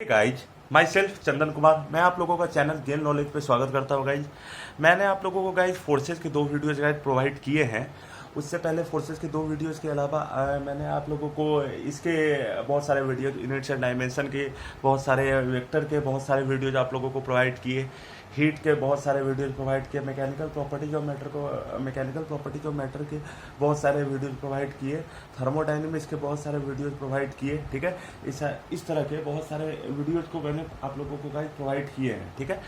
Guys my self Chandan Kumar, मैं आप लोगों का चैनल गेन नॉलेज पे स्वागत करता हूँ। गाइज मैंने आप लोगों को गाइज फोर्सेस के 2 वीडियोज गाइज प्रोवाइड किए हैं। उससे पहले फोर्सेस के 2 वीडियोज़ के अलावा मैंने आप लोगों को इसके बहुत सारे वीडियोज, यूनिट्स एंड डायमेंशन के बहुत सारे, वेक्टर के बहुत सारे वीडियोज आप लोगों को प्रोवाइड किए, हीट के बहुत सारे वीडियोज प्रोवाइड किए, मैकेनिकल प्रॉपर्टीज ऑफ मैटर के बहुत सारे वीडियोज प्रोवाइड किए, थर्मोडायनेमिक्स के बहुत सारे वीडियोज प्रोवाइड किए। ठीक है, इस तरह के बहुत सारे वीडियोज को मैंने आप लोगों को गाइज प्रोवाइड किए हैं। ठीक है,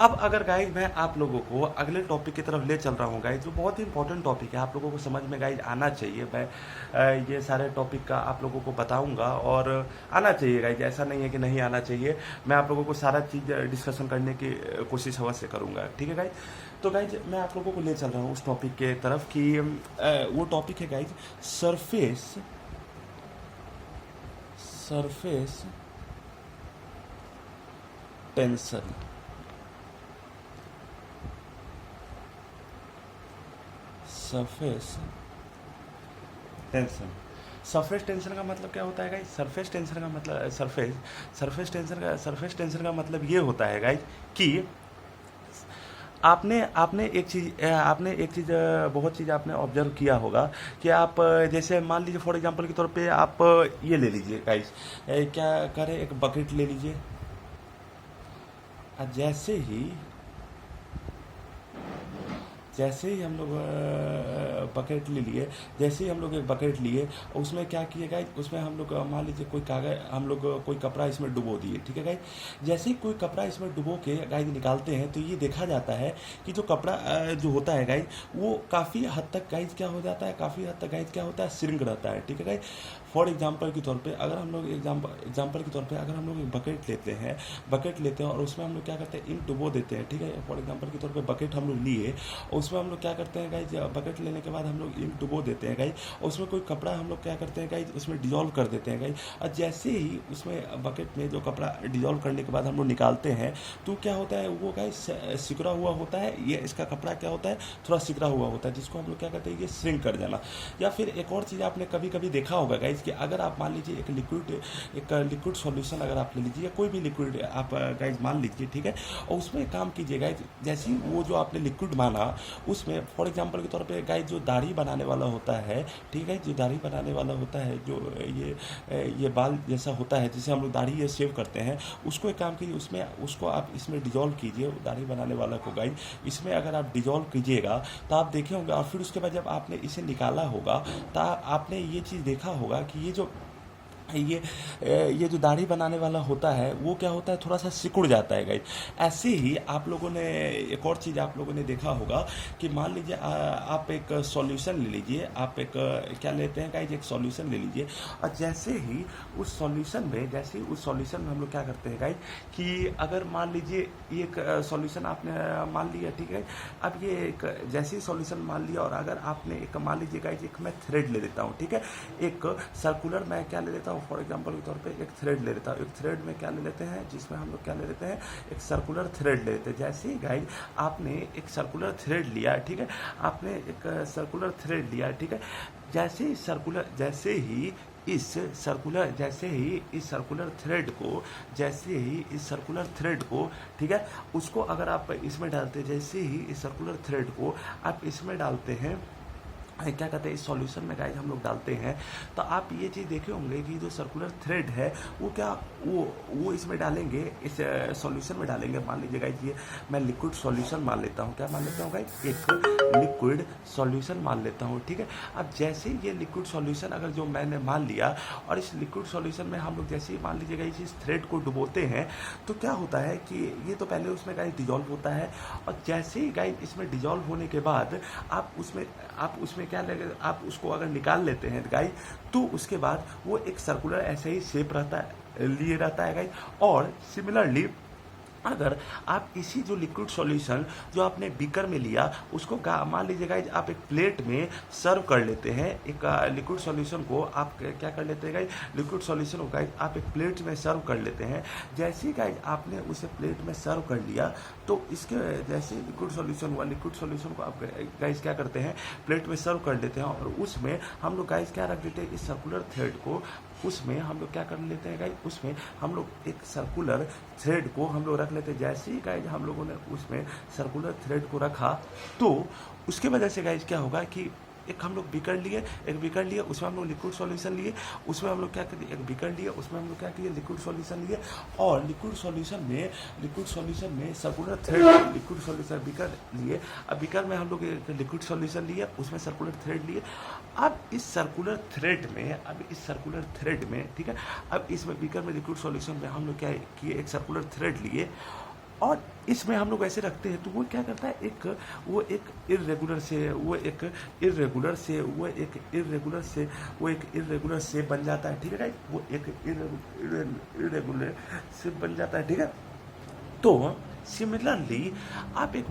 अब अगर गाइज मैं आप लोगों को अगले टॉपिक की तरफ ले चल रहा हूँ गाइज, जो बहुत ही इंपॉर्टेंट टॉपिक है, आप लोगों को समझ में गाइज आना चाहिए। मैं ये सारे टॉपिक का आप लोगों को बताऊँगा और आना चाहिए गाइज, ऐसा नहीं है कि नहीं आना चाहिए। मैं आप लोगों को सारा चीज़ डिस्कशन करने की कोशिश अवश्य करूँगा। ठीक है गाइज, तो गाइज मैं आप लोगों को ले चल रहा हूँ उस टॉपिक के तरफ कि वो टॉपिक है guys surface tension. Surface tension, surface tension का मतलब क्या होता है गाइज? सरफेस टेंशन का मतलब सरफेस टेंशन का मतलब ये होता है गाइज कि आपने आपने एक चीज़ बहुत चीज़ आपने ऑब्जर्व किया होगा कि आप जैसे मान लीजिए फॉर एग्जांपल के तौर पे आप ये ले लीजिए गाइज, क्या करें, एक बकेट ले लीजिए। जैसे ही हम लोग बकेट ले लिए, जैसे ही हम लोग एक बकेट लिए, उसमें क्या किए गाइज, उसमें हम लोग मान लीजिए कोई कागज, हम लोग कोई कपड़ा इसमें डुबो दिए। ठीक है गाइज, जैसे ही कोई कपड़ा इसमें डुबो के गाइज निकालते हैं तो ये देखा जाता है कि जो कपड़ा जो होता है गाइज, वो काफ़ी हद तक गाइज क्या हो जाता है, काफ़ी हद तक गाइज क्या होता है, श्रिंक रहता है। ठीक है गाइज, फॉर एग्जाम्पल के तौर पे अगर हम लोग एग्जाम्पल के तौर पे अगर हम लोग एक बकेट लेते हैं और उसमें हम लोग क्या करते हैं, इंक डुबो देते हैं। ठीक है, फॉर एग्जाम्पल के तौर पे बकेट हम लोग लिए और उसमें हम लोग क्या करते हैं गाइज, बकेट लेने के बाद हम लोग इंक डुबो देते हैं गाइज, और उसमें कोई कपड़ा हम लोग क्या करते हैं गाइज, उसमें डिजोल्व कर देते हैं गाइज। और जैसे ही उसमें बकेट में जो कपड़ा डिजोल्व करने के बाद हम लोग निकालते हैं तो क्या होता है, वो गाइज सिकुड़ा हुआ होता है। ये इसका कपड़ा क्या होता है, थोड़ा सिकुड़ा हुआ होता है, जिसको हम लोग क्या कहते हैं, ये श्रिंक कर जाना। या फिर एक और चीज़ आपने कभी कभी देखा होगा गाइज कि अगर आप मान लीजिए एक लिक्विड सॉल्यूशन अगर आप ले लीजिए, या कोई भी लिक्विड आप गाइज मान लीजिए। ठीक है, और उसमें काम कीजिए गाइज, जैसे ही वो जो आपने लिक्विड माना उसमें फॉर एग्जांपल के तौर पे गाइज जो दाढ़ी बनाने वाला होता है, ठीक है, जो दाढ़ी बनाने वाला होता है, जो ये बाल जैसा होता है जिसे हम लोग दाढ़ी ये सेव करते हैं, उसको एक काम कीजिए, उसमें उसको आप इसमें डिजोल्व कीजिए, दाढ़ी बनाने वाला को गाइज इसमें अगर आप डिजोल्व कीजिएगा तो आप देखे होंगे, और फिर उसके बाद जब आपने इसे निकाला होगा तो आपने ये चीज़ देखा होगा कि ये जो दाढ़ी बनाने वाला होता है वो क्या होता है, थोड़ा सा सिकुड़ जाता है गाइज। ऐसे ही आप लोगों ने एक और चीज़ आप लोगों ने देखा होगा कि मान लीजिए आप एक सॉल्यूशन ले लीजिए, आप एक क्या लेते हैं गाइज, एक सॉल्यूशन ले लीजिए, और जैसे ही उस सॉल्यूशन में हम लोग क्या करते हैं गाइज कि अगर मान लीजिए एक सॉल्यूशन आपने मान लिया। ठीक है, अब ये एक जैसे ही सॉल्यूशन मान लिया और अगर आपने एक मान लीजिए गाइज, एक मैं थ्रेड ले लेता हूँ। ठीक है, एक सर्कुलर मैं क्या ले लेता हूँ, फॉर एग्जांपल के तौर पे एक थ्रेड ले लेता हूँ। एक थ्रेड में क्या ले लेते हैं, जिसमें हम लोग क्या ले लेते हैं, एक सर्कुलर थ्रेड ले लेते हैं। जैसे ही गाइज आपने एक सर्कुलर थ्रेड लिया, ठीक है, आपने एक सर्कुलर थ्रेड लिया। ठीक है, जैसे ही इस सर्कुलर थ्रेड को ठीक है, उसको अगर आप इसमें डालते हैं, जैसे ही इस सर्कुलर थ्रेड को आप इसमें डालते हैं, क्या कहते हैं, इस सॉल्यूशन में गाइज हम लोग डालते हैं, तो आप ये चीज़ देखे होंगे कि जो सर्कुलर थ्रेड है वो इसमें डालेंगे, इस सॉल्यूशन में डालेंगे। मान लीजिए गाइज ये मैं लिक्विड सॉल्यूशन मान लेता हूँ, क्या मान लेता हूँ गाइज, एक लिक्विड सॉल्यूशन मान लेता हूँ। ठीक है, अब जैसे ये लिक्विड सॉल्यूशन अगर जो मैंने मान लिया और इस लिक्विड सॉल्यूशन में हम लोग जैसे ही मान लीजिए गाइज इस थ्रेड को डुबोते हैं, तो क्या होता है कि ये तो पहले उसमें गाइज डिजोल्व होता है, और जैसे ही गाइज इसमें डिजोल्व होने के बाद आप उसमें क्या लगे, आप उसको अगर निकाल लेते हैं गाइज, तो उसके बाद वो एक सर्कुलर ऐसे ही शेप रहता है, लिए रहता है गाइज। और सिमिलरली अगर आप इसी जो लिक्विड सॉल्यूशन जो आपने बीकर में लिया उसको मान लीजिए गाइज आप एक प्लेट में सर्व कर लेते हैं, एक लिक्विड सॉल्यूशन को आप क्या कर लेते हैं गाइज, लिक्विड सॉल्यूशन को गाइज आप एक प्लेट में सर्व कर लेते हैं। जैसे ही गाइज आपने उसे प्लेट में सर्व कर लिया तो इसके जैसे लिक्विड सॉल्यूशन हुआ, लिक्विड सॉल्यूशन को आप गाइज क्या करते हैं, प्लेट में सर्व कर लेते हैं और उसमें हम लोग गाइज क्या रख देते हैं, इस सर्कुलर थ्रेड को उसमें हम लोग क्या कर लेते हैं गाइज, उसमें हम लोग एक सर्कुलर थ्रेड को हम लोग रख लेते हैं। जैसे ही गाइज हम लोगों ने उसमें सर्कुलर थ्रेड को रखा तो उसके वजह से गाइज क्या होगा कि एक हम लोग बीकर लिए, एक बीकर लिए उसमें हम लोग लिक्विड सॉल्यूशन लिए, उसमें हम लोग क्या करिए, एक बीकर लिए उसमें हम लोग क्या किए, लिक्विड सॉल्यूशन लिए और लिक्विड सॉल्यूशन में circular thread, liquid solution beaker लिए, अब बीकर में हम लोग एक लिक्विड सॉल्यूशन लिए उसमें सर्कुलर थ्रेड लिए। अब इस सर्कुलर थ्रेड में ठीक है, अब इसमें बीकर में लिक्विड सॉल्यूशन में हम लोग क्या किए, एक सर्कुलर थ्रेड लिए और इसमें हम लोग ऐसे रखते हैं तो वो क्या करता है, वो एक इरेगुलर से बन जाता है। ठीक है गाइस, वो एक इरेगुलर से बन जाता है। ठीक है, तो सिमिलरली आप एक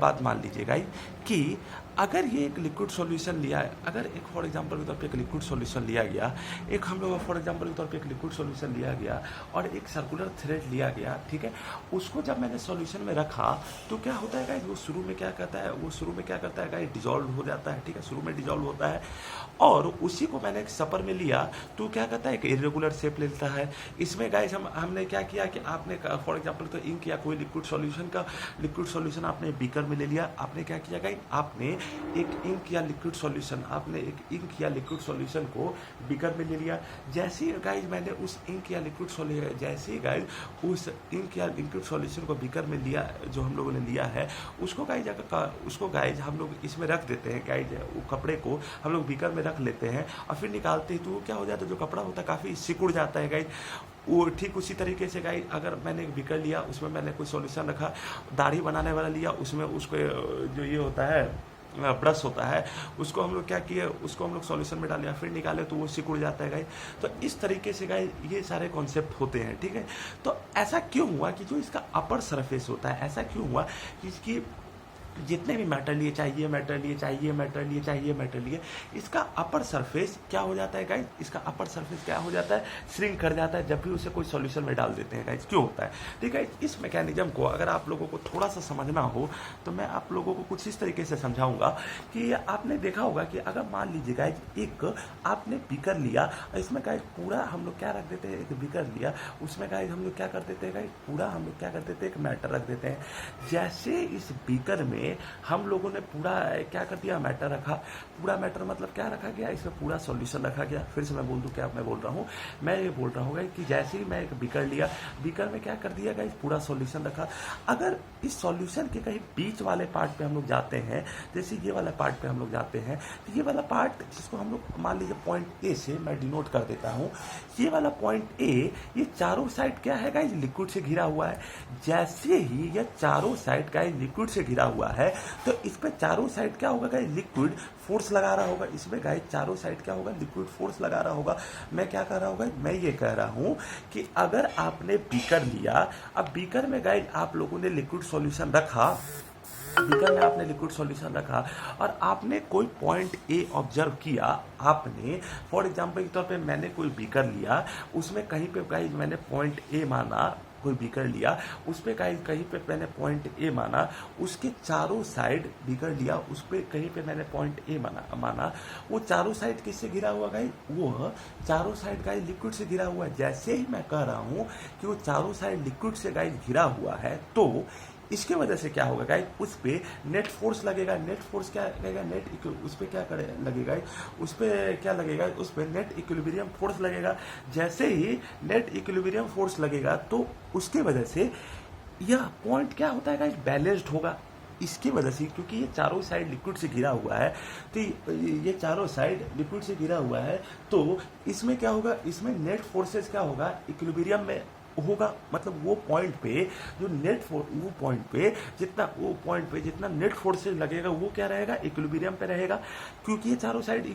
बात मान लीजिए गाइस कि अगर ये एक लिक्विड सॉल्यूशन लिया है, अगर एक फॉर एग्जांपल के तौर पे एक लिक्विड सॉल्यूशन लिया गया, एक हम लोग फॉर एग्जांपल के तौर पे एक लिक्विड सॉल्यूशन लिया गया और एक सर्कुलर थ्रेड लिया गया, ठीक है, उसको जब मैंने सॉल्यूशन में रखा तो क्या होता है गाइस, वो शुरू में क्या करता है गाइस, डिजॉल्व हो जाता है। ठीक है, शुरू में डिजॉल्व होता है और उसी को मैंने एक सपर में लिया तो क्या करता है, एक इरेगुलर शेप लेता है। इसमें गाइस हमने क्या किया कि आपने फॉर एग्जांपल तो इंक या कोई लिक्विड सॉल्यूशन आपने बीकर में ले लिया, आपने क्या किया गाइस, आपने एक इंक या लिक्विड सॉल्यूशन को बीकर में ले लिया। जैसे ही गाइस मैंने उस इंक या लिक्विड सॉल्यूशन को बीकर में लिया, जो हम लोगों ने लिया है उसको गाइस हम लोग इसमें रख देते हैं गाइस, वो कपड़े को हम लोग बीकर में रख लेते हैं और फिर निकालते ही तो क्या हो जाता है, जो कपड़ा होता है काफ़ी सिकुड़ जाता है गाइस। वो ठीक उसी तरीके से गाइस अगर मैंने एक बीकर लिया उसमें मैंने कोई सॉल्यूशन रखा, दाढ़ी बनाने वाला लिया, उसमें उसको जो ये होता है ब्रश होता है, उसको हम लोग क्या किए, उसको हम लोग सॉल्यूशन में डाले फिर निकाले तो वो सिकुड़ जाता है गाइस। तो इस तरीके से गाइस ये सारे कॉन्सेप्ट होते हैं। ठीक है, तो ऐसा क्यों हुआ कि जो इसका अपर सरफेस होता है, ऐसा क्यों हुआ कि इसकी जितने भी मैटर लिए, इसका अपर सरफेस क्या हो जाता है गाइस, इसका अपर सरफेस क्या हो जाता है, श्रिंक कर जाता है जब भी उसे कोई सॉल्यूशन में डाल देते हैं गाइस। क्यों होता है, ठीक है, इस मैकेनिज्म को अगर आप लोगों को थोड़ा सा समझना हो तो मैं आप लोगों को कुछ इस तरीके से समझाऊंगा कि आपने देखा होगा कि अगर मान लीजिए गाइस एक आपने बीकर लिया, इसमें गाइस पूरा हम लोग क्या रख देते हैं, एक बीकर लिया उसमें गाइस हम लोग क्या कर देते हैं गाइस, पूरा हम लोग क्या कर देते हैं, एक मैटर रख देते हैं। जैसे इस बीकर में हम लोगों ने पूरा क्या कर दिया, मैटर रखा, पूरा मैटर मतलब क्या रखा गया, इसमें पूरा सॉल्यूशन रखा गया। फिर से मैं बोल दूं क्या मैं बोल रहा हूँ, मैं ये बोल रहा हूँ कि जैसे ही मैं एक बीकर लिया, बीकर में क्या कर दिया गाइस, पूरा सॉल्यूशन रखा। अगर इस सॉल्यूशन के कहीं बीच वाले पार्ट पे हम लोग जाते हैं, जैसे ये वाला पार्ट पे हम लोग जाते हैं, तो ये वाला पार्ट जिसको हम लोग मान लीजिए पॉइंट ए से मैं डिनोट कर देता हूँ, ये वाला पॉइंट ए, ये चारों साइड क्या है गाइस, लिक्विड से घिरा हुआ है। जैसे ही ये चारों साइड गाइस लिक्विड से घिरा हुआ है तो इस पे चारों साइड क्या होगा गाइस, लिक्विड फोर्स लगा रहा होगा। इसमें गाइस चारों साइड क्या होगा, लिक्विड फोर्स लगा रहा होगा। मैं क्या कर रहा हूँ, मैं ये कह रहा हूँ कि अगर आपने बीकर लिया, अब बीकर में गाइस आप लोगों ने लिक्विड सॉल्यूशन रखा, बीकर में आपने लिक्विड सॉल्यूशन रखा और आपने कोई पॉइंट ए ऑब्जर्व किया, आपने फॉर एग्जांपल के तौर पे मैंने कोई बीकर लिया, उसमें कहीं पे गाइस मैंने पॉइंट ए माना, कोई बीकर लिया उस पर कहीं पे मैंने पॉइंट ए माना, उसके चारों साइड बीकर लिया उस पर कहीं पे मैंने पॉइंट ए माना, वो चारों साइड किससे घिरा हुआ गाइस, वो चारों साइड गाइस लिक्विड से घिरा हुआ है। जैसे ही मैं कह रहा हूँ कि वो चारों साइड लिक्विड से गाइस घिरा हुआ है तो इसके वजह से क्या होगा गाइस, उस पे नेट फोर्स लगेगा। नेट फोर्स क्या लगेगा, उस पे क्या लगेगा, उस पे क्या लगेगा, उस पे नेट इक्विलिब्रियम फोर्स लगेगा। जैसे ही नेट इक्विलिब्रियम फोर्स लगेगा तो उसके वजह से यह पॉइंट क्या होता है गाइस, बैलेंस्ड होगा। इसकी वजह से क्योंकि ये चारों साइड लिक्विड से घिरा हुआ है, तो ये चारों साइड लिक्विड से घिरा हुआ है तो इसमें क्या होगा, इसमें नेट फोर्सेस क्या होगा, इक्विलिब्रियम में होगा, मतलब वो पॉइंट पे जो नेट फोर्स, वो पॉइंट पे जितना नेट फोर्सेज लगेगा वो क्या रहेगा, इक्विलिब्रियम पे रहेगा, क्योंकि ये चारों साइड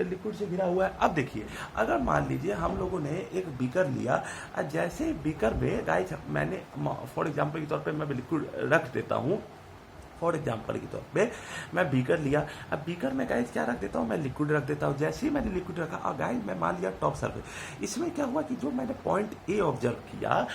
लिक्विड से घिरा हुआ है। अब देखिए, अगर मान लीजिए हम लोगों ने एक बीकर लिया, जैसे बीकर में गाइस मैंने फॉर एग्जांपल के तौर पे मैं लिक्विड रख देता हूँ, फॉर एग्जाम्पल के तौर पे मैं बीकर लिया, अब बीकर में गाइस क्या रख देता हूँ, मैं लिक्विड रख देता हूँ। जैसे ही मैंने लिक्विड रखा और गाइस मैं मान लिया टॉप सरफेस, इसमें क्या हुआ कि जो मैंने पॉइंट ए ऑब्जर्व किया,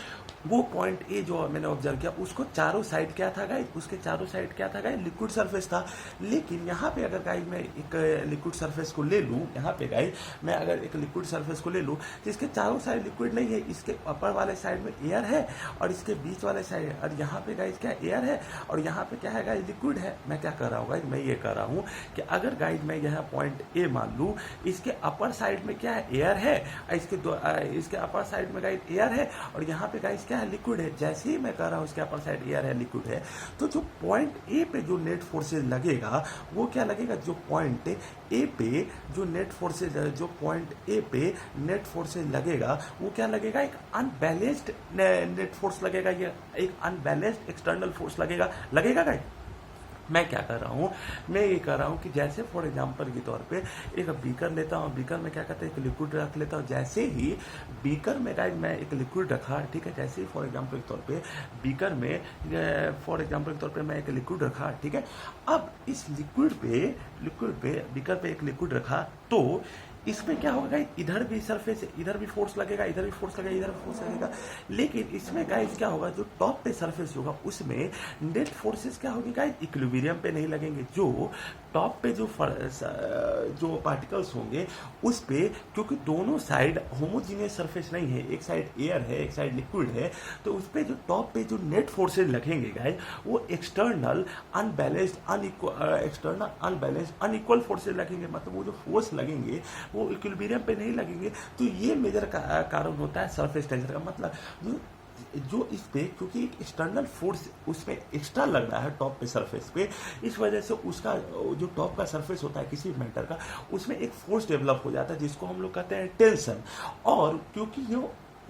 वो पॉइंट ए जो मैंने ऑब्जर्व किया उसको चारों साइड क्या था गाइस, उसके चारों साइड क्या था गाइस, लिक्विड सरफेस था। लेकिन यहाँ पे अगर गाइस मैं एक लिक्विड सरफेस को ले लूँ, यहाँ पे गाइस मैं अगर एक लिक्विड सरफेस को ले लूँ तो इसके चारों साइड लिक्विड नहीं है, इसके अपर वाले साइड में एयर है और इसके बीच वाले साइड, और यहाँ पे गाइस क्या एयर है और यहाँ पे क्या है गाइस, लिक्विड है। मैं क्या कर रहा हूँ गाइस, मैं ये कर रहा हूँ कि अगर गाइस मैं यहाँ पॉइंट ए मान लूँ, इसके अपर साइड में क्या है, एयर है, इसके अपर साइड में गाइस एयर है और यहाँ पे गाइस क्या है, लिक्विड है। जैसे ही मैं कह रहा हूँ इसके अपर साइड एयर है, लिक्विड है, तो जो पॉइंट ए पे जो नेट फोर्सेज लगेगा वो क्या लगेगा, जो पॉइंट ए पे जो नेट फोर्सेज, जो पॉइंट ए पे नेट फोर्सेज लगेगा वो क्या लगेगा, एक अनबैलेंस्ड नेट फोर्स लगेगा, ये एक अनबैलेंस्ड एक्सटर्नल फोर्स लगेगा गाइस। मैं क्या कर रहा हूँ, मैं ये कर रहा हूँ कि जैसे फॉर एग्जांपल के तौर पे एक बीकर लेता हूँ, बीकर में क्या करते हैं, एक लिक्विड रख लेता हूँ। जैसे ही बीकर में गाइस मैं एक लिक्विड रखा, ठीक है, जैसे ही फॉर एग्जांपल के तौर पे बीकर में फॉर एग्जांपल के तौर पे मैं एक लिक्विड रखा, ठीक है। अब इस लिक्विड पे बीकर पे एक लिक्विड रखा, तो इसमें क्या होगा गाइस, इधर भी सरफेस, इधर भी फोर्स लगेगा, इधर भी फोर्स लगेगा, इधर भी फोर्स लगेगा। लेकिन इसमें गाइस क्या होगा, जो टॉप पे सरफेस होगा उसमें नेट फोर्सेस क्या होगी गाइस, इक्विलिब्रियम पे नहीं लगेंगे। जो टॉप पे जो पार्टिकल्स होंगे उस पे, क्योंकि दोनों साइड होमोजीनियस सरफेस नहीं है, एक साइड एयर है, एक साइड लिक्विड है, तो उस पे जो टॉप पे जो नेट फोर्सेज लगेंगे गाइस वो एक्सटर्नल अनबैलेंस्ड अनइक्वल फोर्सेज लगेंगे, मतलब वो जो फोर्स लगेंगे वो इक्विलिब्रियम पे नहीं लगेंगे। तो ये मेजर कारण होता है सरफेस टेंशन का, मतलब जो इस पे, क्योंकि एक एक्सटर्नल फोर्स उसमें एक्स्ट्रा लग रहा है टॉप पे सरफेस पे, इस वजह से उसका जो टॉप का सरफेस होता है किसी भी मैटर का, उसमें एक फोर्स डेवलप हो जाता है जिसको हम लोग कहते हैं टेंशन। और क्योंकि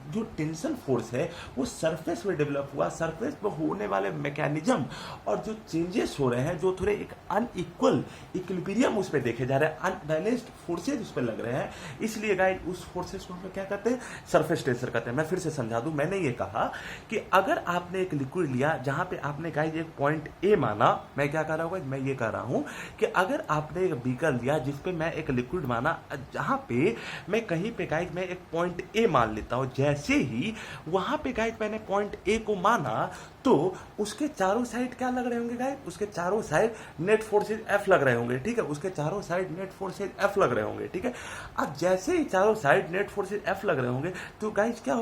जो टेंशन फोर्स है वो सरफेस में डेवलप हुआ, सरफेस पर होने वाले मैकेनिज्म और जो चेंजेस हो रहे हैं, जो थोड़े एक अनइक्वल इक्विलिब्रियम उस पर देखे जा रहे हैं, अनबैलेंस्ड फोर्सेज उस पर लग रहे हैं, इसलिए गाइस उस फोर्सेज को हम लोग क्या कहते हैं, सरफेस टेंशन कहते हैं। मैं फिर से समझा दूं, मैंने ये कहा कि अगर आपने एक लिक्विड लिया जहां पे आपने गाइस एक पॉइंट ए माना, मैं क्या कर रहा हूँ, मैं ये कह रहा हूं कि अगर आपने एक बीकर लिया जिसपे मैं एक लिक्विड माना, जहां पे मैं कहीं पे गाइस मैं एक पॉइंट ए मान लेता हूं, जैसे ही वहां पे गाइस मैंने पॉइंट ए को माना, तो उसके चारों साइड क्या लग रहे होंगे गाइस, उसके चारों साइड नेट फोर्सेज एफ लग रहे होंगे, ठीक है, उसके चारों साइड नेट फोर्सेज एफ लग रहे होंगे, ठीक है। अब जैसे ही चारों साइड नेट फोर्सेज एफ लग रहे होंगे तो गाइस क्या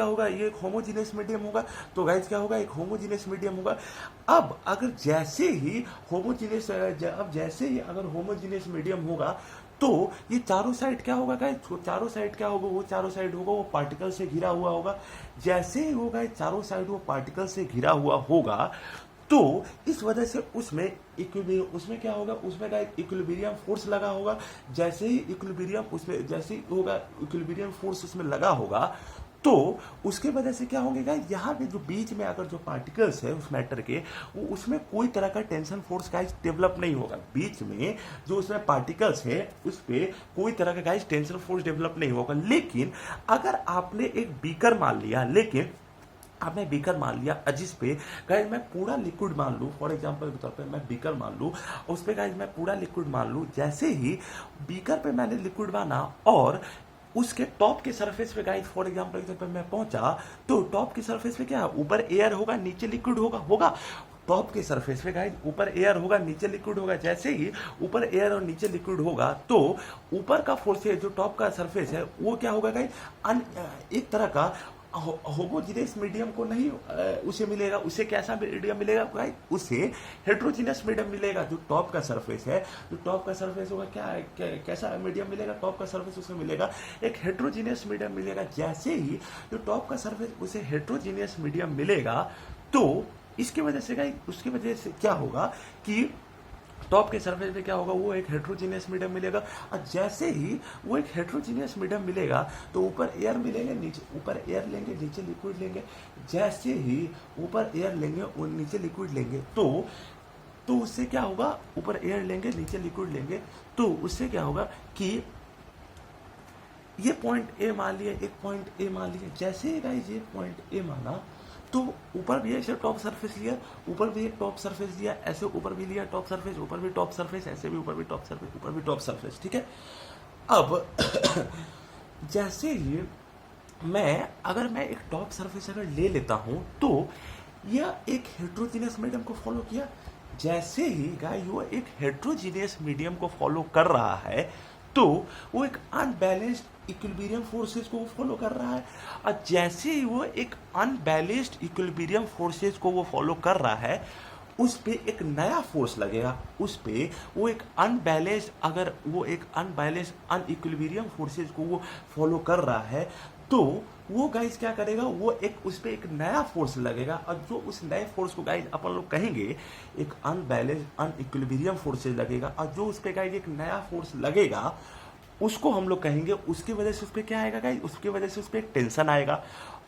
होगा, ये एक होमोजीनियस मीडियम होगा, तो गाइस क्या होगा, एक होमोजीनियस मीडियम होगा। अब अगर जैसे ही अगर होमोजीनियस मीडियम होगा तो ये चारों साइड क्या होगा गाइस, चारों साइड क्या होगा, वो चारों साइड होगा वो पार्टिकल से घिरा हुआ होगा। जैसे ही होगा चारों साइड वो पार्टिकल से घिरा हुआ होगा, तो इस वजह से उसमें क्या होगा, उसमें गाइस इक्विलिब्रियम फोर्स लगा होगा। जैसे ही इक्विलिब्रियम फोर्स उसमें लगा होगा, तो उसके वजह से क्या होंगे गाइस, यहाँ पे जो बीच में अगर जो पार्टिकल्स है उस मैटर के, वो उसमें कोई तरह का टेंशन फोर्स गाइस डेवलप नहीं होगा। बीच में जो उसमें पार्टिकल्स है उस पे कोई तरह का गाइस टेंशन फोर्स डेवलप नहीं होगा। लेकिन अगर आपने एक बीकर मान लिया, जिस पे गाइस मैं पूरा लिक्विड मान लूँ, फॉर एग्जांपल के तौर पे मैं बीकर मान लूँ, उस पे गाइस मैं पूरा लिक्विड मान लूँ। जैसे ही बीकर पे मैंने लिक्विड माना और उसके टॉप के सरफेस पे गाइस फॉर एग्जांपल के तौर पे मैं पहुंचा, तो टॉप के सरफेस पे क्या है, ऊपर एयर होगा, नीचे लिक्विड होगा। टॉप के सरफेस पे गाइस ऊपर एयर होगा, नीचे लिक्विड होगा। जैसे ही ऊपर एयर और नीचे लिक्विड होगा, तो ऊपर का फोर्स है जो टॉप का सरफेस है वो क्या होगा गाइस, एक तरह का होमोजीनियस मीडियम को नहीं उसे मिलेगा। उसे कैसा मीडियम मिलेगा गाइस, उसे हेट्रोजीनियस मीडियम मिलेगा। जो टॉप का सरफेस है, होगा कैसा मीडियम मिलेगा, टॉप का सरफेस उसे मिलेगा एक हेट्रोजीनियस मीडियम मिलेगा। जैसे ही जो टॉप का सरफेस उसे हेट्रोजीनियस मीडियम मिलेगा, तो इसकी वजह से गाइस, उसकी वजह से क्या होगा कि टॉप के सरफेस पे क्या होगा, वो एक हेट्रोजीनियस मीडियम मिलेगा। और जैसे ही वो एक हेट्रोजीनियस मीडियम मिलेगा तो ऊपर एयर मिलेंगे, नीचे ऊपर एयर लेंगे, नीचे लिक्विड लेंगे। जैसे ही ऊपर एयर लेंगे और नीचे लिक्विड लेंगे तो उससे क्या होगा, ऊपर एयर लेंगे नीचे लिक्विड लेंगे तो उससे क्या होगा कि ये पॉइंट ए मान लिया, एक पॉइंट ए मान लिया। जैसे ही गाइस ये पॉइंट ए माना तो ऊपर भी ऐसे टॉप सरफेस लिया, ऊपर भी एक टॉप सरफेस लिया, ऐसे ऊपर भी लिया टॉप सरफेस, ऊपर भी टॉप सरफेस, ऐसे भी ऊपर भी टॉप सरफेस, ऊपर भी टॉप सरफेस। ठीक है। अब जैसे ही अगर मैं एक टॉप सरफेस अगर ले लेता हूं तो यह एक हेट्रोजीनियस मीडियम को फॉलो किया। जैसे ही गाइस वो एक हेट्रोजीनियस मीडियम को फॉलो कर रहा है तो वो एक अनबैलेंस्ड इक्विलिब्रियम फोर्सेस को फॉलो कर रहा है। और जैसे ही वो एक अनबैलेंस्ड इक्विलिब्रियम फोर्सेस को वो फॉलो कर रहा है उस पे एक नया फोर्स लगेगा, उस पे वो एक अनबैलेंस्ड, अगर वो एक अनबैलेंस्ड अनइक्विलिब्रियम फोर्सेस को वो फॉलो कर रहा है तो वो गाइस क्या करेगा, वो एक उस पे एक नया फोर्स लगेगा। और जो उस नए फोर्स को गाइस अपन लोग कहेंगे एक अनबैलेंस्ड अनइक्विलिब्रियम फोर्सेस लगेगा। और जो उस पे गाइस एक नया फोर्स लगेगा उसको हम लोग कहेंगे, उसकी वजह से उस पर क्या आएगा गाइस, उसकी वजह से उस पर एक टेंशन आएगा।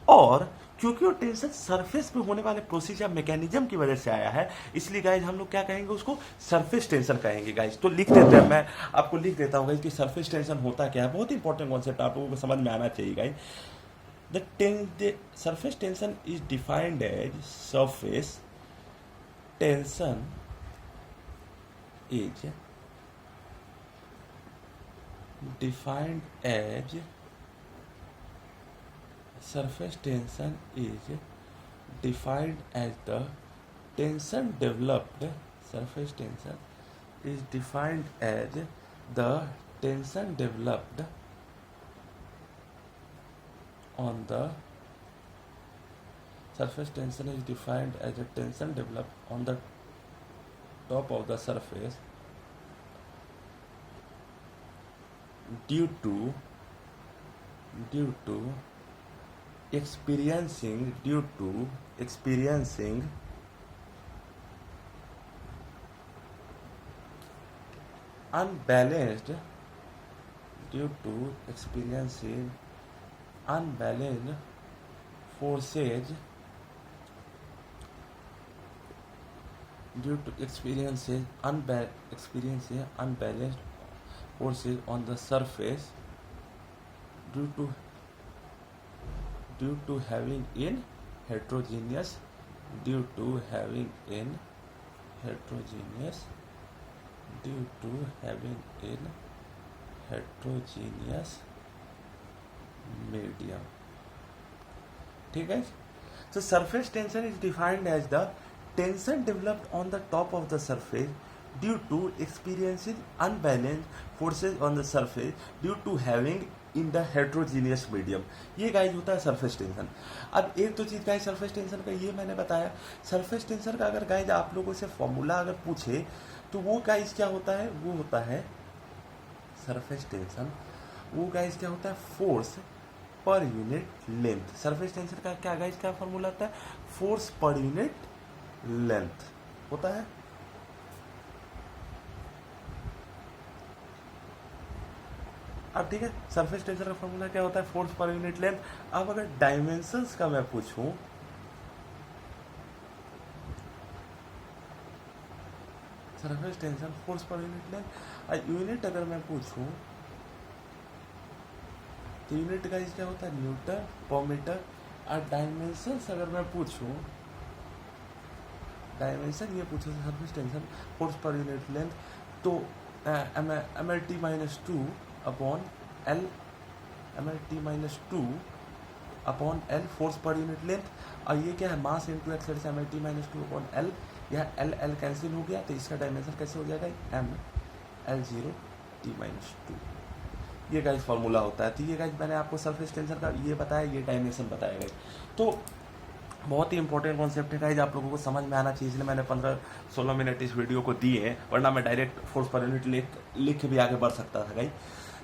और क्योंकि वो टेंशन सरफेस पे होने वाले प्रोसेस या मैकेनिज्म की वजह से आया है, इसलिए गाइस हम लोग क्या कहेंगे, उसको सरफेस टेंशन कहेंगे गाइस। तो लिख देते हैं, मैं आपको लिख देता हूँ गाइस कि सरफेस टेंशन होता क्या है। बहुत ही इंपॉर्टेंट कॉन्सेप्ट आप लोगों को समझ में आना चाहिए guys. The surface tension is defined as surface tension is defined as surface tension is defined as the tension developed. Surface tension is defined as the tension developed on the surface tension is defined as a tension developed on the top of the surface due to experiencing unbalanced forces unbalanced forces on the surface due to having in heterogeneous medium. ठीक है। So surface tension is defined as the tension developed on the top of the surface due to experiencing unbalanced forces on the surface due to having in the heterogeneous medium. ये guys होता है surface tension. अब एक तो चीज guys surface tension का ये मैंने बताया। सरफेस टेंशन का अगर गाइज आप लोगों से फॉर्मूला अगर पूछे तो वो गाइज क्या होता है, वो होता है सरफेस टेंशन, वो गाइज क्या होता है, force per unit length. Surface tension का क्या गाइज क्या फॉर्मूला होता है, फोर्स पर यूनिट लेंथ होता है। अब ठीक है, सरफेस टेंशन का फॉर्मूला क्या होता है, फोर्स पर यूनिट लेंथ। अब अगर डायमेंशंस का मैं पूछूं, surface tension force per unit length, और यूनिट अगर मैं पूछूं तो यूनिट का क्या होता है, न्यूटन पर मीटर। और डायमेंशंस अगर मैं पूछूं, डायमेंशन ये पूछा surface tension force per unit length, तो mlt minus 2 upon L, mlt minus 2 upon L force per unit length. और ये क्या है, mass into acceleration, mlt minus 2 upon L. यह एल कैंसिल हो गया तो इसका डायमेंशन कैसे हो जाएगा, ml0t माइनस 2। ये गाइस फॉर्मूला होता है। तो ये गाइस मैंने आपको सरफेस टेंशन का ये बताया, ये डायमेंशन बताया गाइस। तो बहुत ही इंपॉर्टेंट कॉन्सेप्ट है गाइस, आप लोगों को समझ में आना चाहिए, इसलिए मैंने 15-16 मिनट इस वीडियो को दिए हैं, वरना मैं डायरेक्ट फोर्स पर यूनिट लिख के भी आगे बढ़ सकता था गाइस।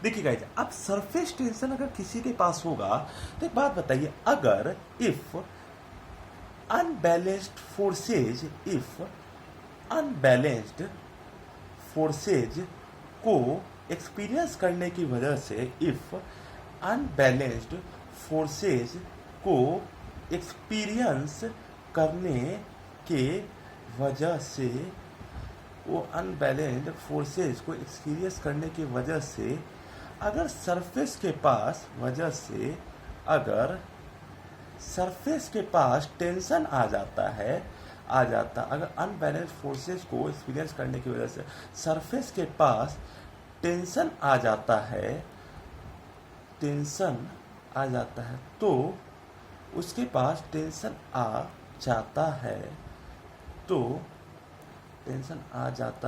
देखिए गाइस, अब सरफेस टेंशन अगर किसी के पास होगा तो एक बात बताइए, अगर इफ अनबैलेंस्ड फोर्सेज को एक्सपीरियंस करने की वजह से, इफ अनबैलेंस्ड फोर्सेज को एक्सपीरियंस करने के वजह से, वो अनबैलेंस्ड फोर्सेज को एक्सपीरियंस करने की वजह से अगर सरफेस के पास टेंशन आ जाता है, अगर अनबैलेंस्ड फोर्सेस को एक्सपीरियंस करने की वजह से सरफेस के पास टेंशन आ जाता है, तो उसके पास टेंशन आ जाता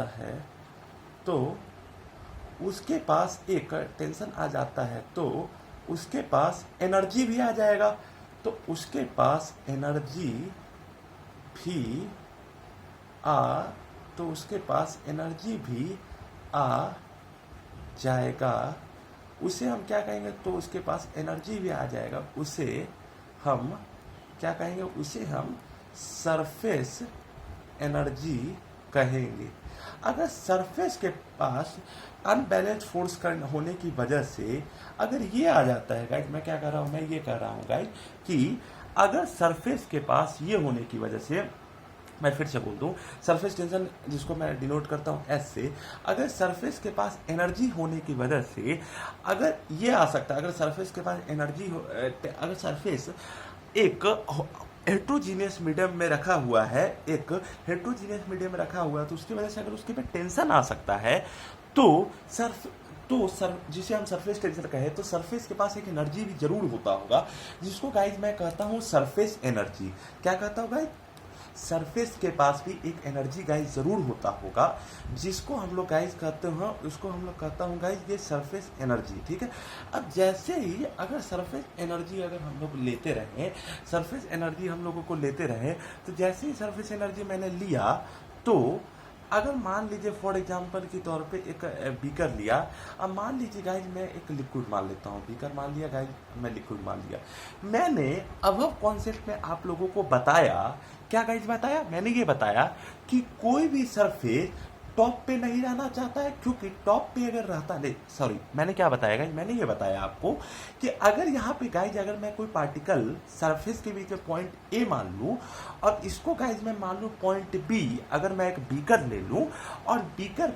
है, तो उसके पास एक टेंशन आ जाता है, तो उसके पास एनर्जी भी आ जाएगा, तो उसके पास एनर्जी भी आ जाएगा। उसे हम क्या कहेंगे, तो उसके पास एनर्जी भी आ जाएगा, उसे हम क्या कहेंगे, उसे हम सरफेस एनर्जी कहेंगे। अगर सरफेस के पास अनबैलेंस्ड फोर्स होने की वजह से अगर ये आ जाता है गाइज, मैं क्या कर रहा हूँ, मैं ये कर रहा हूँ गाइज कि अगर सरफेस के पास ये होने की वजह से, मैं फिर से बोल दूं, सरफेस टेंशन जिसको मैं डिनोट करता हूं एस से, अगर सरफेस के पास एनर्जी होने की वजह से अगर ये आ सकता है, अगर सरफेस के पास एनर्जी हो, अगर सरफेस एक हेट्रोजीनियस मीडियम में रखा हुआ है, तो उसकी वजह से अगर उसके पे टेंशन आ सकता है, तो जिसे हम सरफेस टेंशन कहें, तो सरफेस के पास एक एनर्जी भी जरूर होता होगा, जिसको गाइज मैं कहता हूं सरफेस एनर्जी। क्या कहता हूँ गाइज, सरफेस के पास भी एक एनर्जी गाइज जरूर होता होगा, जिसको हम लोग गाइज कहते हैं, उसको हम लोग कहता हूँ गाइज ये सरफेस एनर्जी। ठीक है, अब जैसे ही अगर सरफेस एनर्जी अगर हम लोग लेते रहे, सरफेस एनर्जी हम लोगों को लेते रहे, तो जैसे ही सरफेस एनर्जी मैंने लिया, तो अगर मान लीजिए फॉर एग्जांपल के तौर पे एक बीकर लिया, अब मान लीजिए गाइज मैं एक लिक्विड मान लेता हूँ, बीकर मान लिया गाइज, मैं लिक्विड मान लिया, मैंने अब कॉन्सेप्ट में आप लोगों को बताया, क्या गाइज बताया, मैंने ये बताया कि कोई भी सरफेस टॉप पे नहीं रहना चाहता है, क्योंकि टॉप पे अगर रहता, नहीं सॉरी, मैंने क्या बताया गाइज, मैंने ये बताया आपको कि अगर यहाँ पे गाइज अगर मैं कोई पार्टिकल सरफेस के बीच में पॉइंट ए मान लूँ और इसको गाइज मैं मान लूँ पॉइंट बी, अगर मैं एक बीकर ले लूँ और बीकर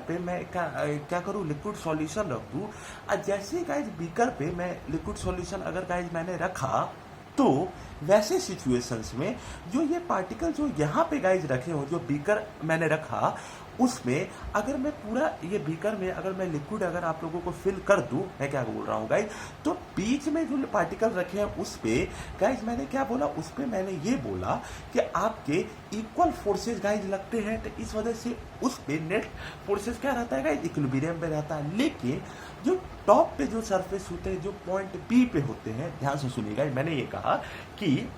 पे मैं क्या करूँ, लिक्विड सॉल्यूशन रख दूँ, और जैसे गाइज बीकर पे मैं लिक्विड सॉल्यूशन अगर गाइज मैंने रखा, तो वैसे सिचुएशंस में जो ये पार्टिकल जो यहाँ पे गाइज रखे हो, जो बीकर मैंने रखा, उसमें अगर मैं पूरा ये बीकर में अगर मैं लिक्विड अगर आप लोगों को फिल कर दूं, मैं क्या बोल रहा हूँ गाइज, तो बीच में जो पार्टिकल रखे हैं उस पे गाइज मैंने क्या बोला, उस पे मैंने ये बोला कि आपके इक्वल फोर्सेस गाइज लगते हैं, तो इस वजह से उस पे नेट फोर्सेस क्या रहता है गाइज, इक्विलिब्रियम पे रहता है। लेकिन जो टॉप पे जो सरफेस होते हैं, जो पॉइंट बी पे होते हैं, ध्यान से सुनिएगा, मैंने ये कहा कि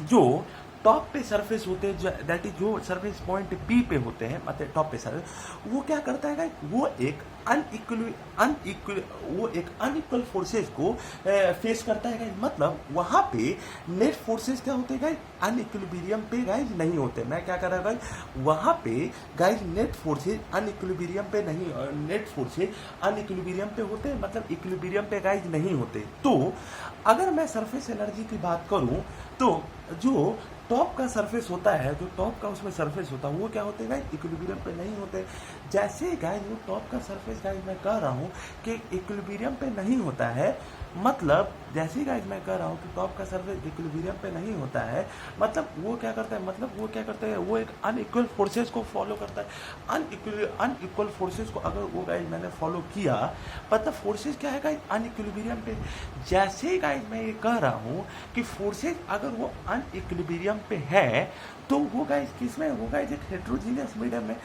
जो टॉप पे सरफेस होते हैं, दैट इज जो सरफेस पॉइंट बी पे होते हैं, मतलब टॉप पे सरफेस, वो क्या करता है गाइस, वो एक अनइक्वल फोर्सेस को फेस करता है गाइस, मतलब वहां पे नेट फोर्सेस क्या होते हैं गाइस, अनइक्विलिब्रियम पे गाइस नहीं होते। मैं क्या कर रहा हूं गाइस, वहां पे गाइस नेट फोर्सेस अनइक्विलिब्रियम पे नहीं, नेट फोर्सेस अनइक्विलिब्रियम पे होते हैं, मतलब इक्विलिब्रियम पे गाइस नहीं होते। तो अगर मैं सरफेस एनर्जी की बात करूं, तो जो टॉप का सरफेस होता है, जो टॉप का उसमें सरफेस होता है, वो क्या होते हैं गाइस, इक्विलिब्रियम पे नहीं होते। जैसे गाइस वो टॉप का सरफेस गाइस मैं कह रहा हूँ कि इक्विलिब्रियम पे नहीं होता है, मतलब जैसे गाइस मैं कह रहा हूँ कि टॉप का सरफेस इक्विलिब्रियम पे नहीं होता है, मतलब वो क्या करता है, वो एक अनइक्वल फोर्सेस को फॉलो करता है। अनइक्वल फोर्सेस को अगर वो गाइस मैंने फॉलो किया, मतलब फोर्सेस क्या है गाइस, अनइक्विलिब्रियम पे। जैसे ही गाइस मैं ये कह रहा हूँ कि फोर्सेस अगर वो अनइक्विलिब्रियम पे है, तो वो गाइस किसमें, वो गाइस एक हेट्रोजीनियस मीडियम में।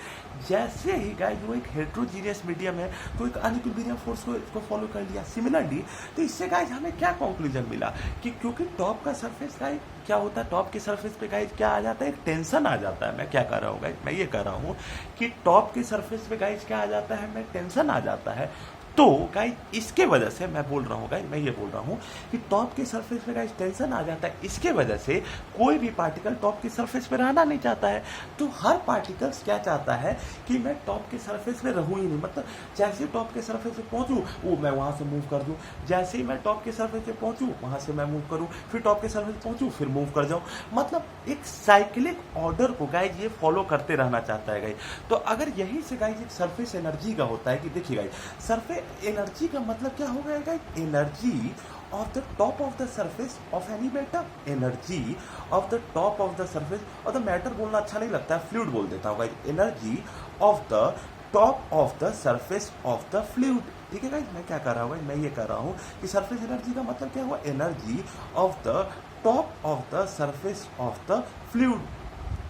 जैसे ही गाइस वो एक हेट्रोजीनियस मीडियम है, तो एक अनइक्विलिब्रियम फोर्स को इसको फॉलो कर लिया। सिमिलरली तो इससे गाइस हमें क्या कंक्लूजन मिला कि क्योंकि टॉप का सरफेस गाइस क्या होता है, टॉप के सरफेस पे गाइस क्या आ जाता है, एक टेंशन आ जाता है। मैं क्या कर रहा हूँ गाइस, मैं ये कह रहा हूँ कि टॉप के सरफेस पे गाइस क्या आ जाता है, मैं टेंशन आ जाता है। तो गाइस इसके वजह से मैं बोल रहा हूँ गाइस, मैं ये बोल रहा हूँ कि टॉप के सरफेस पे गाइस टेंशन आ जाता है। इसके वजह से कोई भी पार्टिकल टॉप के सरफेस पे रहना नहीं चाहता है। तो हर पार्टिकल्स क्या चाहता है कि मैं टॉप के सरफेस पे रहूँ ही नहीं, मतलब जैसे ही टॉप के सरफेस पे पहुँचूँ वो मैं वहाँ से मूव कर दूँ, जैसे ही मैं टॉप के सरफेस पे पहुँचूँ वहाँ से मैं मूव करूँ, फिर टॉप के सरफेस पहुँचूँ फिर मूव कर जाऊँ। मतलब एक साइक्लिक ऑर्डर को गाइस ये फॉलो करते रहना चाहता है गाइस। तो अगर यही से गाइस एक सरफेस एनर्जी का होता है कि देखिए गाइस सरफेस एनर्जी का मतलब क्या होगा guys, energy of the top of the surface of any matter, energy of the top of the surface और द मैटर बोलना अच्छा नहीं लगता है, फ्लूइड बोल देता हूँ guys, energy of the top of the surface of the fluid. ठीक है गाइस, मैं क्या कर रहा हूँ, मैं ये कर रहा हूँ कि सरफेस एनर्जी का मतलब क्या हुआ, energy of the top of the surface of the fluid.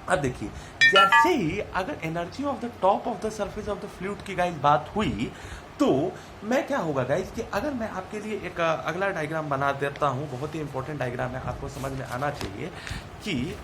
अब देखिए जैसे ही अगर energy of the top of the surface of the fluid की गाइस बात हुई तो मैं क्या होगा गाइस कि अगर मैं आपके लिए एक अगला डायग्राम बना देता हूं, बहुत ही इंपॉर्टेंट डायग्राम है, आपको समझ में आना चाहिए कि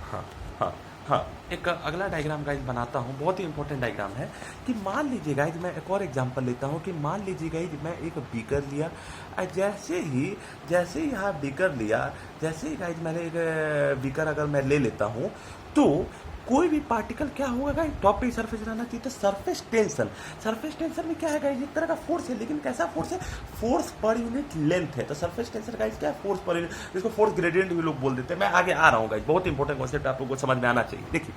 हाँ हाँ हाँ, एक अगला डायग्राम गाइस बनाता हूँ, बहुत ही इंपॉर्टेंट डायग्राम है कि मान लीजिए गाइस मैं एक और एग्जांपल लेता हूँ कि मान लीजिए गाइस मैं एक बीकर लिया और जैसे ही यहाँ बीकर लिया, जैसे ही गाइस मैंने एक बीकर अगर मैं ले लेता हूँ तो कोई भी पार्टिकल क्या होगा गाइस टॉप पे सरफेस रहना चाहिए। तो सरफेस टेंशन में क्या है गाइस, एक तरह का फोर्स है, लेकिन कैसा फोर्स है, फोर्स पर यूनिट लेंथ है। तो सरफेस टेंशन गाइस क्या है, फोर्स पर यूनिट, जिसको फोर्स ग्रेडियंट भी लोग बोल देते हैं। मैं आगे आ रहा हूँ गाइस, बहुत इंपॉर्टेंट कॉन्सेप्ट आप लोगों को समझ में आना चाहिए। देखिए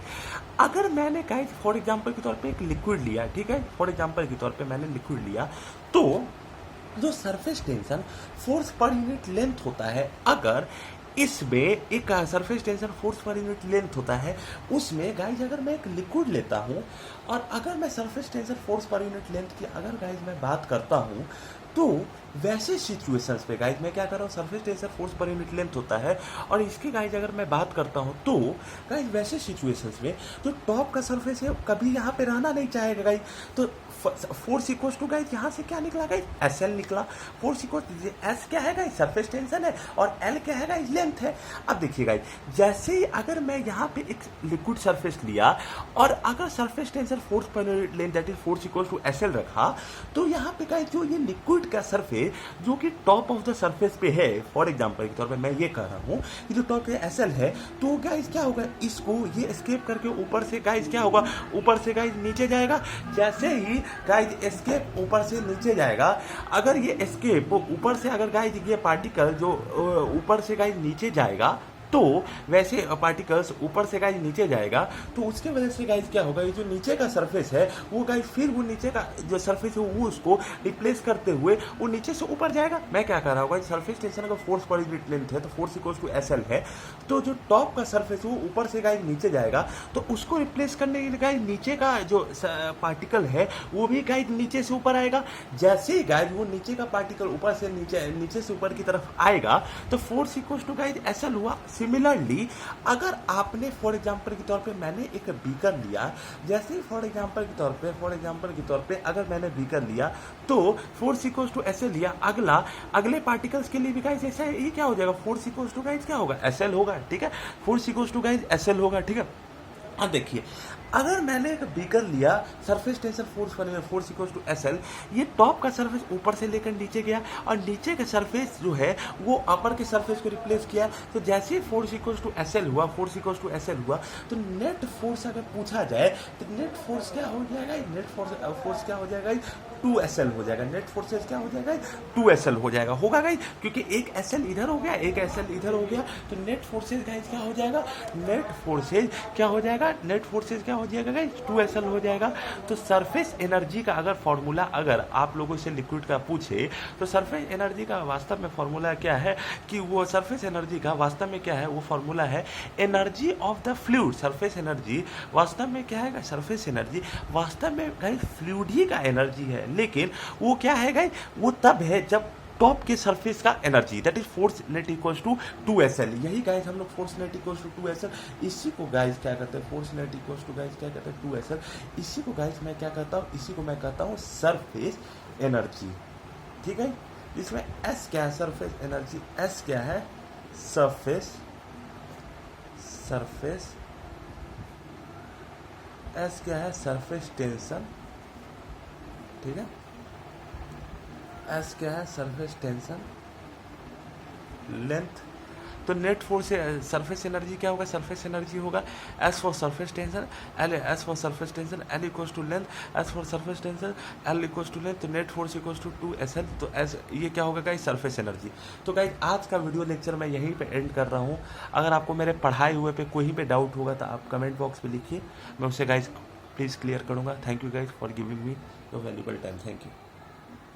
अगर मैंने गाइस फॉर एग्जाम्पल के तौर पर एक लिक्विड लिया, ठीक है, फॉर एग्जाम्पल के तौर पर मैंने लिक्विड लिया, तो जो surface tension force per unit length होता है, अगर इसमें एक surface tension force per unit length होता है, उसमें गाइज अगर मैं एक लिक्विड लेता हूँ और अगर मैं surface tension force per unit length की अगर गाइज मैं बात करता हूँ तो वैसे सिचुएशंस पे गाइज मैं क्या कर रहा हूँ, surface tension force per unit length होता है और इसकी गाइज अगर मैं बात करता हूँ तो गाइज वैसे सिचुएशंस में जो टॉप का सरफेस है कभी यहाँ पे रहना नहीं चाहेगा गाइज। तो फोर्स इक्वल्स टू गाइज यहाँ से क्या निकला गाइज, एस एल निकला। फोर्स इक्वल्स एस क्या है गाइज, सरफेस टेंशन है, और एल क्या है गाइज, लेंथ है। अब देखिए गाइज जैसे ही अगर मैं यहाँ पे एक लिक्विड सरफेस लिया और अगर surface tension force per length that is force equals to S L रखा, तो यहाँ पे गाइज जो ये लिक्विड का सरफेस जो कि टॉप ऑफ द सरफेस पे है, फॉर एग्जांपल के तौर पे मैं ये कह रहा हूँ कि जो टॉप पे एस एल है, तो गाइज क्या होगा, इसको ये एस्केप करके ऊपर से गाइज क्या होगा, ऊपर से गाइज नीचे जाएगा। जैसे ही गाइज एस्केप ऊपर से नीचे जाएगा, अगर ये एस्केप ऊपर से अगर गाइज ये पार्टिकल जो ऊपर से गाइज नीचे जाएगा, तो वैसे पार्टिकल्स ऊपर से गाइज नीचे जाएगा, तो उसके वजह से गाइज क्या होगा, ये जो नीचे का सरफेस है वो गाइज फिर वो नीचे का जो सरफेस है वो उसको रिप्लेस करते हुए वो नीचे से ऊपर जाएगा। मैं क्या कर रहा हूँ, सरफेस टेंशन का फोर्स पर यूनिट लेंथ है तो force equals to S L है, तो जो टॉप का सरफेस है वो ऊपर से गाइज नीचे जाएगा, तो उसको रिप्लेस करने के लिए गाइज नीचे का जो पार्टिकल है वो भी गाइज नीचे से ऊपर आएगा। जैसे ही गाइज वो नीचे का पार्टिकल ऊपर से नीचे से ऊपर की तरफ आएगा तो force equals to guys S L हुआ। सिमिलरली अगर आपने फॉर एग्जांपल के तौर पे मैंने एक बीकर लिया, जैसे ही फॉर एग्जांपल के तौर पे अगर मैंने बीकर लिया तो force equals to S L लिया, अगले पार्टिकल्स के लिए भी गाइस ऐसा ये क्या हो जाएगा, फोर्स इक्वल्स टू गाइस क्या होगा, एस एल होगा। ठीक है, force equals to guys S L होगा। ठीक है, अब देखिए अगर मैंने एक बीकर लिया, surface tension force equals to S L, ये टॉप का सरफेस ऊपर से लेकर नीचे गया और नीचे का सरफेस जो है वो अपर के सरफेस को रिप्लेस किया, तो जैसे ही force equals to S L हुआ, तो नेट फोर्स अगर पूछा जाए तो नेट फोर्स क्या हो जाएगा, नेट फोर्स क्या हो जाएगा, 2SL हो जाएगा। नेट फोर्सेज क्या हो जाएगा, 2SL हो जाएगा, होगा गाइस, क्योंकि एक SL इधर हो गया, एक SL इधर हो गया, तो नेट फोर्सेज गाइस क्या हो जाएगा, नेट फोर्सेज क्या हो जाएगा गाइस, 2SL हो जाएगा। तो सरफेस एनर्जी का अगर फॉर्मूला अगर आप लोगों से लिक्विड का पूछे तो सरफेस एनर्जी का वास्तव में फॉर्मूला क्या है, कि वो सरफेस एनर्जी का वास्तव में क्या है, वो फॉर्मूला है energy of the fluid. Surface energy वास्तव में क्या है, सरफेस एनर्जी वास्तव में गाइस फ्लूइड ही का एनर्जी है, लेकिन वो क्या है गाइस, वो तब है जब टॉप के सरफेस का energy that is force net equals to 2SL। यही गाइस हम लोग force net equals to 2SL, इसी को गाइस क्या कहते हैं, force net equals to guys क्या कहते हैं 2SL। इसी को गाइस मैं क्या कहता हूँ, इसी को मैं कहता हूँ सरफेस एनर्जी। ठीक है, इसमें एस क्या है, सरफेस एनर्जी, एस क्या है, सरफेस एस क्या है, सरफेस टेंशन, ठीक है। एस क्या है, सरफेस टेंशन, लेंथ। तो नेट फोर्स से सरफेस एनर्जी क्या होगा, सरफेस एनर्जी होगा S for surface tension, L S for surface tension, L equals to length, S for surface tension, L equals to length, तो net force equals to 2SL। तो S ये क्या होगा guys, surface energy. तो guys आज का video lecture मैं यहीं पे एंड कर रहा हूँ। अगर आपको मेरे पढ़ाए हुए पे कोई पे डाउट होगा तो आप कमेंट बॉक्स में लिखिए, मैं उसे गाइस प्लीज़ क्लियर करूँगा। Thank you guys for giving me your valuable time. Thank you.